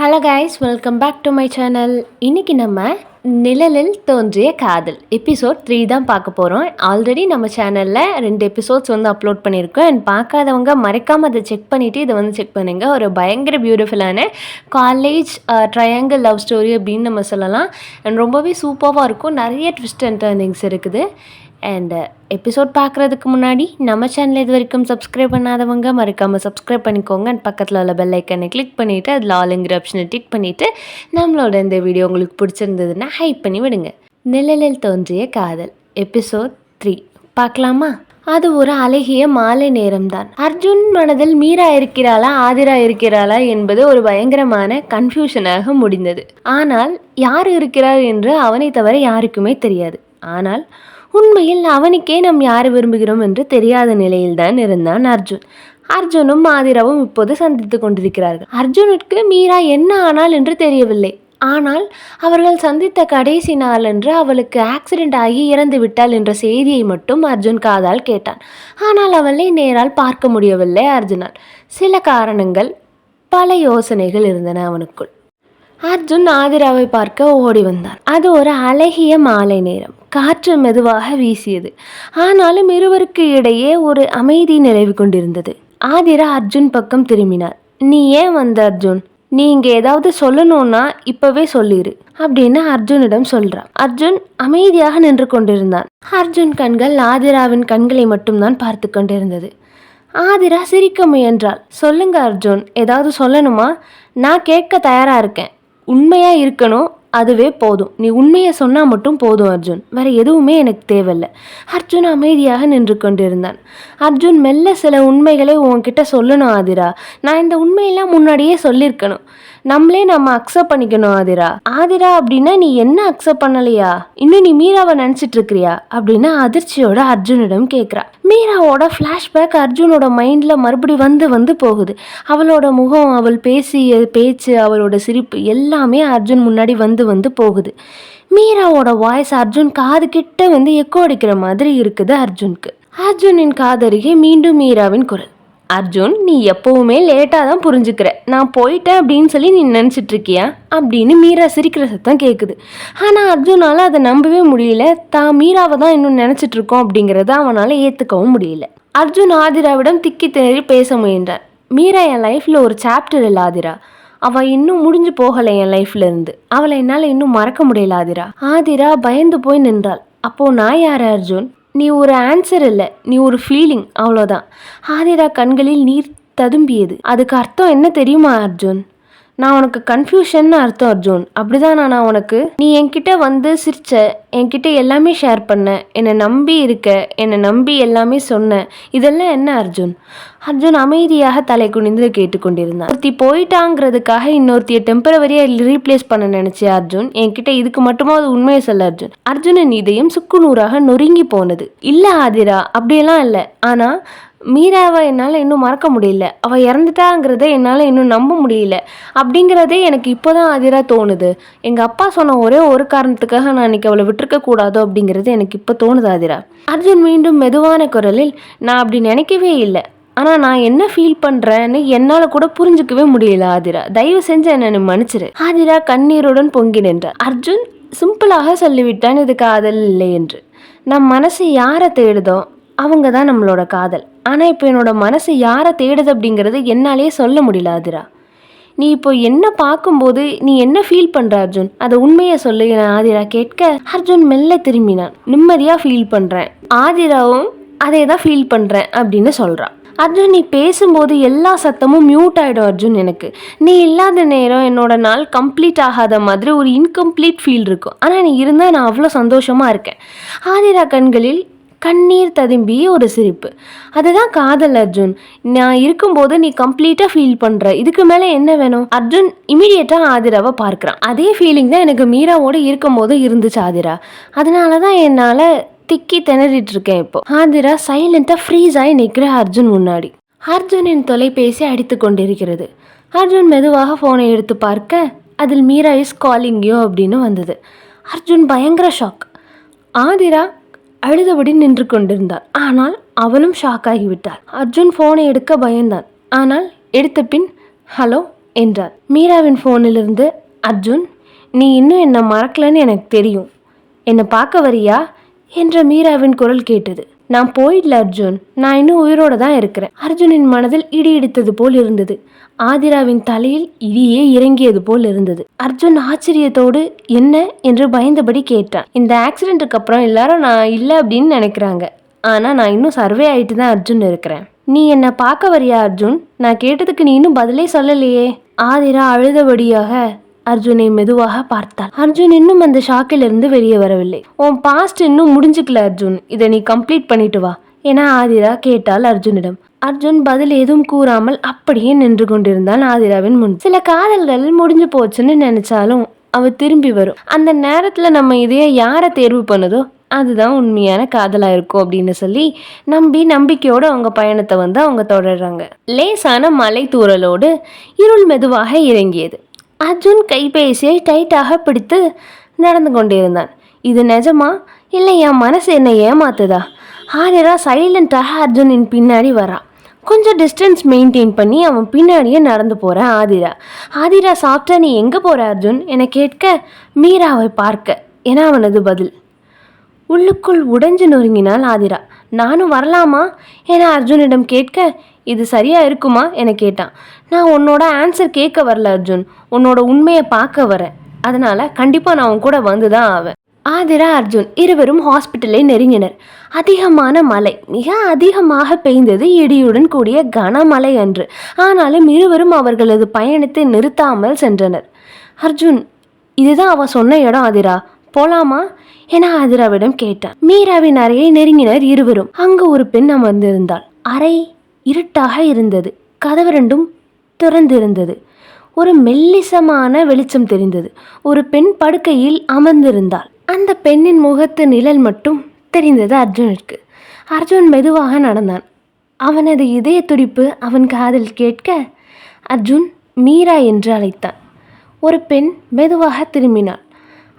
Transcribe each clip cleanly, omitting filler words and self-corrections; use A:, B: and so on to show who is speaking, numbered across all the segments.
A: Hello guys, welcome back to my channel. இன்றைக்கி நம்ம நிழலில் தோன்றிய காதல் எபிசோட் 3 தான் பார்க்க போகிறோம். ஆல்ரெடி நம்ம சேனலில் 2 எபிசோட்ஸ் அப்லோட் பண்ணியிருக்கோம். அண்ட் பார்க்காதவங்க மறக்காமல் அதை செக் பண்ணிவிட்டு இதை செக் பண்ணுங்கள். ஒரு பயங்கர பியூட்டிஃபுல்லான காலேஜ் ட்ரையாங்கிள் லவ் ஸ்டோரி அப்படின்னு நம்ம சொல்லலாம். அண்ட் ரொம்பவே சூப்பராக இருக்கும். நிறைய ட்விஸ்ட் அண்ட் டர்னிங்ஸ் இருக்குது. அண்ட் எபிசோட் பார்க்குறதுக்கு முன்னாடி நம்ம சேனல் இது வரைக்கும் சப்ஸ்கிரைப் பண்ணாதவங்க மறக்காமல் சப்ஸ்கிரைப் பண்ணிக்கோங்க. அண்ட் பக்கத்தில் உள்ள பெல் ஐக்கனை கிளிக் பண்ணிவிட்டு அதில் ஆளுங்கிற ஆப்ஷனை டிக் பண்ணிவிட்டு நம்மளோட இந்த வீடியோ உங்களுக்கு பிடிச்சிருந்ததுன்னா ஹைப் பண்ணி விடுங்க. நிழலில் தோன்றிய காதல் எபிசோட் 3 பார்க்கலாமா? அது ஒரு அழகிய மாலை நேரம்தான். அர்ஜுன் மனதில் மீரா இருக்கிறாளா ஆதிரா இருக்கிறாளா என்பது ஒரு பயங்கரமான கன்ஃபியூஷனாக முடிந்தது. ஆனால் யார் இருக்கிறார் என்று அவனை தவிர யாருக்குமே தெரியாது. ஆனால் உண்மையில் அவனுக்கே நாம் யார் விரும்புகிறோம் என்று தெரியாத நிலையில்தான் இருந்தான் அர்ஜுன். அர்ஜுனும் ஆதிராவும் இப்போது சந்தித்து கொண்டிருக்கிறார்கள். அர்ஜுனுக்கு மீரா என்ன ஆனாள் என்று தெரியவில்லை. ஆனால் அவர்கள் சந்தித்த கடைசி நாளன்று அவளுக்கு ஆக்சிடென்ட் ஆகி இறந்து விட்டாள் என்ற செய்தியை மட்டும் அர்ஜுன் காதால் கேட்டான். ஆனால் அவளை நேரால் பார்க்க முடியவில்லை அர்ஜுனால். சில காரணங்கள், பல யோசனைகள் இருந்தன அவனுக்குள். அர்ஜுன் ஆதிராவை பார்க்க ஓடி வந்தான். அது ஒரு அழகிய மாலை நேரம். காற்று மெதுவாக வீசியது. ஆனாலும் இருவருக்கு இடையே ஒரு அமைதி நிலவி கொண்டிருந்தது. ஆதிரா அர்ஜுன் பக்கம் திரும்பினார். நீ ஏன் வந்த அர்ஜுன்? நீ இங்கே ஏதாவது சொல்லணும்னா இப்பவே சொல்லிடு அப்படின்னு அர்ஜுனிடம் சொல்றான். அர்ஜுன் அமைதியாக நின்று கொண்டிருந்தான். அர்ஜுன் கண்கள் ஆதிராவின் கண்களை மட்டும்தான் பார்த்து கொண்டிருந்தது. ஆதிரா சிரிக்க முயன்றாள். சொல்லுங்க அர்ஜுன், ஏதாவது சொல்லணுமா? நான் கேட்க தயாரா இருக்கேன். உண்மையா இருக்கணும், அதுவே போதும். நீ உண்மையை சொன்னால் மட்டும் போதும் அர்ஜுன். வேறு எதுவுமே எனக்கு தேவையில்லை. அர்ஜுன் அமைதியாக நின்று கொண்டிருந்தான். அர்ஜுன் மெல்ல சில உண்மைகளை உன்கிட்ட சொல்லணும் ஆதிரா. நான் இந்த உண்மையெல்லாம் முன்னாடியே சொல்லியிருக்கணும். நம்ம அக்செப்ட் பண்ணிக்கணும் ஆதிரா. ஆதிரா அப்படின்னா நீ என்ன அக்செப்ட் பண்ணலையா? இன்னும் நீ மீராவை நினச்சிட்டு இருக்கிறியா அப்படின்னு அதிர்ச்சியோட அர்ஜுனிடம் கேட்குறா. மீராவோட ஃப்ளாஷ்பேக் அர்ஜுனோட மைண்டில் மறுபடி வந்து போகுது. அவளோட முகம், அவள் பேசிய பேச்சு, அவளோட சிரிப்பு எல்லாமே அர்ஜுன் முன்னாடி வந்து போகுது. மீராவோட வாய்ஸ் அர்ஜுன் காது கிட்ட எக்கோ அடிக்கிற மாதிரி இருக்குது அர்ஜுனுக்கு. அர்ஜுனின் காதருகே மீண்டும் மீராவின் குரல். அர்ஜுன், நீ எப்போவுமே லேட்டாக தான் புரிஞ்சுக்கிற. நான் போயிட்டேன் அப்படின்னு சொல்லி நீ நினச்சிட்டு இருக்கியா அப்படின்னு மீரா சிரிக்கிற சத்தம் கேட்குது. ஆனால் அர்ஜுனால் அதை நம்பவே முடியல. தான் மீராவை தான் இன்னும் நினச்சிட்டு இருக்கோம் அப்படிங்கிறத அவனால் ஏற்றுக்கவும் முடியல. அர்ஜுன் ஆதிராவிடம் திக்கி திணறி பேச முயன்றார். மீரா என் லைஃப்பில் ஒரு சாப்டர் இல்லை ஆதிரா. அவள் இன்னும் முடிஞ்சு போகலை என் லைஃப்ல இருந்து. அவளை என்னால் இன்னும் மறக்க முடியல ஆதிரா. ஆதிரா பயந்து போய் நின்றாள். அப்போது நான் யார் அர்ஜுன்? நீ ஒரு ஆன்சர் இல்லை, நீ ஒரு ஃபீலிங், அவ்வளோதான். ஆதிரா கண்களில் நீர் ததும்பியது. அதுக்கு அர்த்தம் என்ன தெரியுமா அர்ஜுன்? நான் உனக்கு கன்ஃபியூஷன் அர்த்தம் அர்ஜுன். அப்படிதான் நான் உனக்கு. நீ என்கிட்ட சிரிச்ச, என்கிட்ட எல்லாமே ஷேர் பண்ண, என்னை நம்பி இருக்க, என்னை நம்பி எல்லாமே சொன்ன, இதெல்லாம் என்ன அர்ஜுன்? அர்ஜுன் அமைதியாக தலை குனிந்து கேட்டுக்கொண்டிருந்தான். ஒருத்தி போயிட்டாங்கிறதுக்காக இன்னொருத்தியை டெம்பரவரியாக ரீப்ளேஸ் பண்ண நினைச்சேன் அர்ஜுன். என்கிட்ட இதுக்கு மட்டுமா அது உண்மையை சொல்ல அர்ஜுன். அர்ஜுனின் இதயம் சுக்குநூறாக நொறுங்கி போனது. இல்லை ஆதிரா, அப்படியெல்லாம் இல்லை. ஆனால் மீராவை என்னால் இன்னும் மறக்க முடியல. அவள் இறந்துட்டாங்கிறத என்னால் இன்னும் நம்ப முடியல அப்படிங்கிறதே எனக்கு இப்போதான் ஆதிரா தோணுது. எங்கள் அப்பா சொன்ன ஒரே ஒரு காரணத்துக்காக நான் இன்னைக்கு அவளை விட்டுருக்க கூடாதோ அப்படிங்கிறது எனக்கு இப்போ தோணுது ஆதிரா. அர்ஜுன் மீண்டும் மெதுவான குரலில், நான் அப்படி நினைக்கவே இல்லை. ஆனால் நான் என்ன ஃபீல் பண்ணுறேன்னு என்னால் கூட புரிஞ்சுக்கவே முடியல ஆதிரா. தயவு செஞ்சு என்னை மன்னிச்சிரு. ஆதிரா கண்ணீருடன் பொங்கி நின்றார். அர்ஜுன் சிம்பிளாக சொல்லிவிட்டான் இது காதல் இல்லை என்று. நம் மனசு யாரை தேடுதோ அவங்க தான் நம்மளோட காதல். ஆனால் இப்போ என்னோட மனசு யாரை தேடுது அப்படிங்கிறது என்னாலேயே சொல்ல முடியல ஆதிரா. நீ இப்போ என்ன பார்க்கும்போது நீ என்ன ஃபீல் பண்ணுற அர்ஜுன்? அதை உண்மையை சொல்லு என ஆதிரா கேட்க அர்ஜுன் மெல்ல திரும்பினான். நிம்மதியாக ஃபீல் பண்ணுறேன். ஆதிராவும் அதே தான் ஃபீல் பண்ணுறேன் அப்படின்னு சொல்கிறான். அர்ஜுன், நீ பேசும்போது எல்லா சத்தமும் மியூட் ஆகிடும் அர்ஜுன். எனக்கு நீ இல்லாத நேரம் என்னோட நாள் கம்ப்ளீட் ஆகாத மாதிரி ஒரு இன்கம்ப்ளீட் ஃபீல் இருக்கும். ஆனால் நீ இருந்தால் நான் அவ்வளோ சந்தோஷமாக இருக்கேன். ஆதிரா கண்களில் கண்ணீர் ததும்பி ஒரு சிரிப்பு. அதுதான் காதல் அர்ஜுன். நான் இருக்கும்போது நீ கம்ப்ளீட்டாக ஃபீல் பண்ணுற, இதுக்கு மேலே என்ன வேணும்? அர்ஜுன் இமீடியட்டாக ஆதிராவை பார்க்குறான். அதே ஃபீலிங் தான் எனக்கு மீராவோடு இருக்கும் போது இருந்துச்சு ஆதிரா. அதனால தான் என்னால் திக்கி திணறிட்டு இருக்கேன் இப்போ. ஆதிரா சைலண்டாக ஃப்ரீஸ் ஆகி நிற்கிற அர்ஜுன் முன்னாடி. அர்ஜுனின் தொலைபேசி அடித்து கொண்டிருக்கிறது. அர்ஜுன் மெதுவாக ஃபோனை எடுத்து பார்க்க அதில் மீரா இஸ் காலிங் யூ அப்படின்னு வந்தது. அர்ஜுன் பயங்கர ஷாக். ஆதிரா அழுதபடி நின்று கொண்டிருந்தாள். ஆனால் அவளும் ஷாக் ஆகிவிட்டாள். அர்ஜுன் ஃபோனை எடுக்க பயந்தான். ஆனால் எடுத்த பின் ஹலோ என்றார். மீராவின் ஃபோனிலிருந்து, அர்ஜுன், நீ இன்னும் என்னை மறக்கலன்னு எனக்கு தெரியும், என்னை பார்க்க வரியா என்ற மீராவின் குரல் கேட்டது. நான் போயிடல அர்ஜுன், நான் இன்னும் உயிரோட தான் இருக்கிறேன். அர்ஜுனின் மனதில் இடி இடித்தது போல் இருந்தது. ஆதிராவின் தலையில் இடியே இறங்கியது போல் இருந்தது. அர்ஜுன் ஆச்சரியத்தோடு என்ன என்று பயந்தபடி கேட்டான். இந்த ஆக்சிடென்ட்டுக்கு அப்புறம் எல்லாரும் நான் இல்லை அப்படின்னு நினைக்கிறாங்க, ஆனால் நான் இன்னும் சர்வே ஆகிட்டு தான் அர்ஜுன் இருக்கிறேன். நீ என்னை பார்க்க வரியா அர்ஜுன்? நான் கேட்டதுக்கு நீ இன்னும் பதிலே சொல்லலையே. ஆதிரா அழுதபடியாக அர்ஜுனை மெதுவாக பார்த்தாள். அர்ஜுன் இன்னும் அந்த ஷாக்கிலிருந்து வெளியே வரவில்லை. உன் பாஸ்ட் இன்னும் முடிஞ்சுக்கல அர்ஜுன், இதை நீ கம்ப்ளீட் பண்ணிட்டு வா என ஆதிரா கேட்டாள் அர்ஜுனிடம். அர்ஜுன் பதில் எதுவும் கூறாமல் அப்படியே நின்று கொண்டிருந்தான் ஆதிராவின் முன். சில காதல்கள் முடிஞ்சு போச்சுன்னு நினைச்சாலும் அவ திரும்பி வரும். அந்த நேரத்துல நம்ம இதைய யாரை தேர்வு பண்ணுதோ அதுதான் உண்மையான காதலா இருக்கும் அப்படின்னு சொல்லி நம்பிக்கையோடு அவங்க பயணத்தை அவங்க தொடர்றாங்க. லேசான மலை தூறலோடு இருள் மெதுவாக இறங்கியது. அர்ஜுன் கைபேசியை டைட்டாக பிடித்து நடந்து கொண்டிருந்தான். இது நிஜமா இல்லை என் மனசு என்னை ஏமாத்துதா? ஆதிரா சைலண்டாக அர்ஜுனின் பின்னாடி வரா. கொஞ்சம் டிஸ்டன்ஸ் மெயின்டைன் பண்ணி அவன் பின்னாடியே நடந்து போகிறேன். ஆதிரா சாப்பிட்டா நீ எங்கே போகிற அர்ஜுன் என கேட்க, மீராவை பார்க்க என அவனது பதில். உள்ளுக்குள் உடைஞ்சு நொறுங்கினாள் ஆதிரா. நானும் வரலாமா என அர்ஜுனிடம் கேட்க, இது சரியா இருக்குமா என கேட்டான். நான் உன்னோட ஆன்சர் கேட்க வரல அர்ஜுன், உன்னோட உண்மையை பார்க்க வரேன், அதனால கண்டிப்பாக நான் உன் கூட வந்து தான் ஆவேன். ஆதிரா அர்ஜுன் இருவரும் ஹாஸ்பிட்டலை நெருங்கினர். அதிகமான மழை, மிக அதிகமாக பெய்ந்தது, இடியுடன் கூடிய கனமழை அன்று. ஆனாலும் இருவரும் அவர்களது பயணத்தை நிறுத்தாமல் சென்றனர். அர்ஜுன், இதுதான் அவ சொன்ன இடம் ஆதிரா, போலாமா என ஆதிராவிடம் கேட்டான். மீராவின் அறையை நெருங்கினர் இருவரும். அங்கு ஒரு பெண் அமர்ந்திருந்தாள். அறை இருட்டாக இருந்தது. கதவு ரெண்டும் திறந்திருந்தது. ஒரு மெல்லிசமான வெளிச்சம் தெரிந்தது. ஒரு பெண் படுக்கையில் அமர்ந்திருந்தாள். அந்த பெண்ணின் முகத்து நிழல் மட்டும் தெரிந்தது அர்ஜுனுக்கு. அர்ஜுன் மெதுவாக நடந்தான். அவனது இதய துடிப்பு அவன் காதில் கேட்க, அர்ஜுன், மீரா என்று அழைத்தான். ஒரு பெண் மெதுவாக திரும்பினாள்.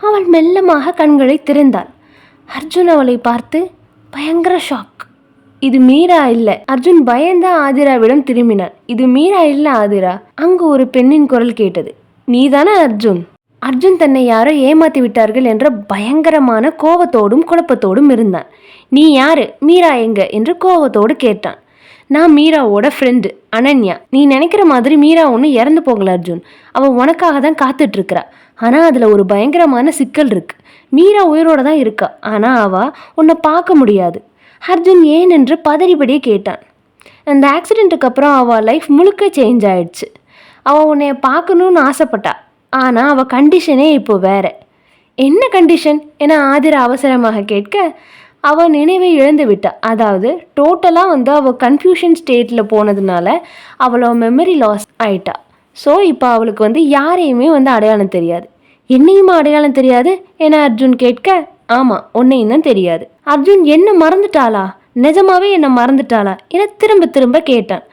A: அவள் மெல்லமாக கண்களை திறந்தாள். அர்ஜுன் அவளை பார்த்து பயங்கர ஷாக். இது மீரா இல்லை. அர்ஜுன் பயந்த ஆதிராவிடம் திரும்பினான். இது மீரா இல்லை ஆதிரா. அங்கு ஒரு பெண்ணின் குரல் கேட்டது. நீதானே அர்ஜுன்? அர்ஜுன் தன்னை யாரோ ஏமாத்தி விட்டார்கள் என்ற பயங்கரமான கோபத்தோடும் குழப்பத்தோடும் இருந்தான். நீ யாரு, மீரா எங்க என்று கோபத்தோடு கேட்டான். நான் மீராவோட ஃப்ரெண்டு அனன்யா. நீ நினைக்கிற மாதிரி மீரா ஒன்றும் இறந்து போகல அர்ஜுன். அவள் உனக்காக தான் காத்துட்ருக்கிறா. ஆனால் அதில் ஒரு பயங்கரமான சிக்கல் இருக்கு. மீரா உயிரோட தான் இருக்கா, ஆனால் அவள் உன்னை பார்க்க முடியாது. அர்ஜுன் ஏன் என்று பதறிபடியே கேட்டான். அந்த ஆக்சிடெண்ட்டுக்கு அப்புறம் அவள் லைஃப் முழுக்க சேஞ்ச் ஆயிடுச்சு. அவள் உன்னைய பார்க்கணுன்னு ஆசைப்பட்டா, ஆனால் அவள் கண்டிஷனே இப்போ வேற. என்ன கண்டிஷன் என ஆதிரா அவசரமாக கேட்க, அவள் நினைவை இழந்து விட்டா. அதாவது டோட்டலாக அவள் கன்ஃபியூஷன் ஸ்டேட்டில் போனதுனால அவளோட மெமரி லாஸ் ஆயிட்டா. ஸோ இப்போ அவளுக்கு யாரையுமே அடையாளம் தெரியாது. என்னையுமா அடையாளம் தெரியாது என அர்ஜுன் கேட்க, ஆமாம், உன்னையும் தான் தெரியாது. அர்ஜுன், என்ன மறந்துட்டாளா? நிஜமாவே என்ன மறந்துட்டாளா என திரும்ப திரும்ப கேட்டான்.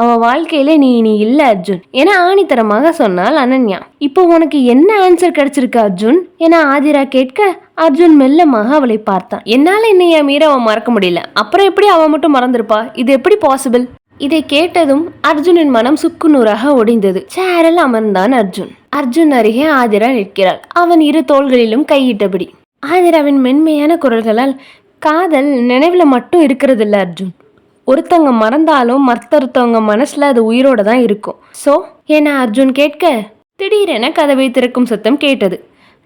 A: அவன் வாழ்க்கையில நீ இல்லை அர்ஜுன் என ஆணித்தரமாக சொன்னாள் அனன்யா. இப்போ உனக்கு என்ன ஆன்சர் கிடைச்சிருக்கு அர்ஜுன் என ஆதிரா கேட்க, அர்ஜுன் மெல்லமாக அவளை பார்த்தான். என்னால என்னைய மீற அவன் மறக்க முடியல, அப்புறம் எப்படி அவன் மட்டும் மறந்துருப்பா? இது எப்படி பாசிபிள்? இதை கேட்டதும் அர்ஜுனின் மனம் சுக்குநூறாக ஒடிந்தது. சேரில் அமர்ந்தான் அர்ஜுன். அர்ஜுன் அருகே ஆதிரா நிற்கிறாள். அவன் இரு தோள்களிலும் கையிட்டபடி. ஆதிராவின் மென்மையான குரல்களால், காதல் நினைவுல மட்டும் இருக்கிறது இல்லை அர்ஜுன். ஒருத்தவங்க மறந்தாலும் மற்றொருத்தவங்க மனசுல அது உயிரோட தான் இருக்கும். ஸோ என அர்ஜுன் கேட்க, திடீரென கதவை திறக்கும் சத்தம் கேட்டது.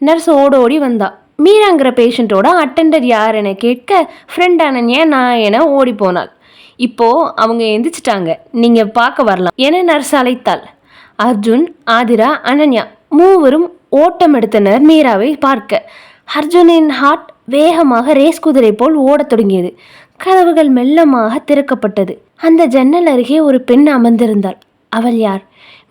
A: நர்ஸ் ஓடோடி வந்தா. மீராங்கிற பேஷண்ட்டோட அட்டெண்டர் யார் என கேட்க, ஃப்ரெண்ட் அனன்யா நான் என ஓடி போனாள். இப்போ அவங்க எந்திரிச்சிட்டாங்க, நீங்க பார்க்க வரலாம் என நர்ஸ் அழைத்தாள். அர்ஜுன், ஆதிரா, அனன்யா மூவரும் ஓட்டம் எடுத்தனர் மீராவை பார்க்க. அர்ஜுனின் ஹார்ட் வேகமாக ரேஸ் குதிரை போல் ஓடத் தொடங்கியது. கதவுகள் மெல்லமாக திறக்கப்பட்டது. அந்த ஜன்னல் அருகே ஒரு பெண் அமர்ந்திருந்தாள். அவள் யார்?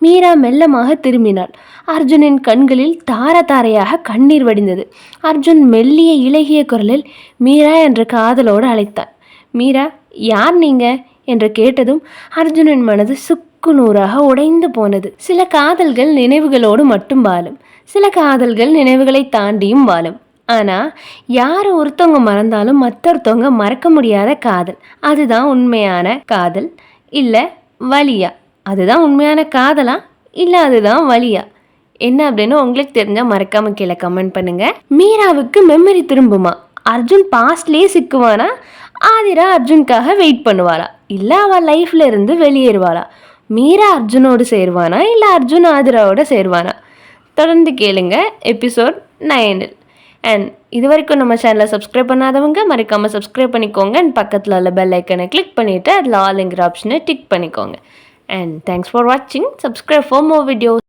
A: மீரா மெல்லமாக திரும்பினாள். அர்ஜுனின் கண்களில் தார தாரையாக கண்ணீர் வடிந்தது. அர்ஜுன் மெல்லிய இலகிய குரலில் மீரா என்ற காதலோடு அழைத்தான். மீரா, யார் நீங்க என்று கேட்டதும் அர்ஜுனின் மனது சுக்குநூறாக உடைந்து போனது. சில காதல்கள் நினைவுகளோடு மட்டும் வாழும், சில காதல்கள் நினைவுகளை தாண்டியும் வாழும். ஆனால் யார் ஒருத்தவங்க மறந்தாலும் மற்றொருத்தவங்க மறக்க முடியாத காதல், அதுதான் உண்மையான காதல். இல்லை வலியா, அதுதான் உண்மையான காதலா இல்லை அதுதான் வழியா? என்ன அப்படின்னு உங்களுக்கு தெரிஞ்சால் மறக்காமல் கீழே கமெண்ட் பண்ணுங்கள். மீராவுக்கு மெமரி திரும்புமா? அர்ஜுன் பாஸ்ட்லேயே சிக்குவானா? ஆதிரா அர்ஜுனுக்காக வெயிட் பண்ணுவாளா? இல்லை அவள் லைஃப்ல இருந்து வெளியேறுவாளா? மீரா அர்ஜுனோடு சேருவானா இல்லை அர்ஜுன் ஆதிராவோட சேருவானா? தொடர்ந்து கேளுங்க எபிசோட் 9. அண்ட் இது வரைக்கும் நம்ம சேனலை சப்ஸ்கிரைப் பண்ணாதவங்க மறக்காமல் சப்ஸ்கிரைப் பண்ணிக்கோங்க. அண்ட் பக்கத்தில் உள்ள பெல் ஐக்கனை கிளிக் பண்ணிவிட்டு அதில் ஆல்ங்கிற ஆப்ஷனை டிக் பண்ணிக்கோங்க. அண்ட் தேங்க்ஸ் ஃபார் வாட்சிங். Subscribe for more videos.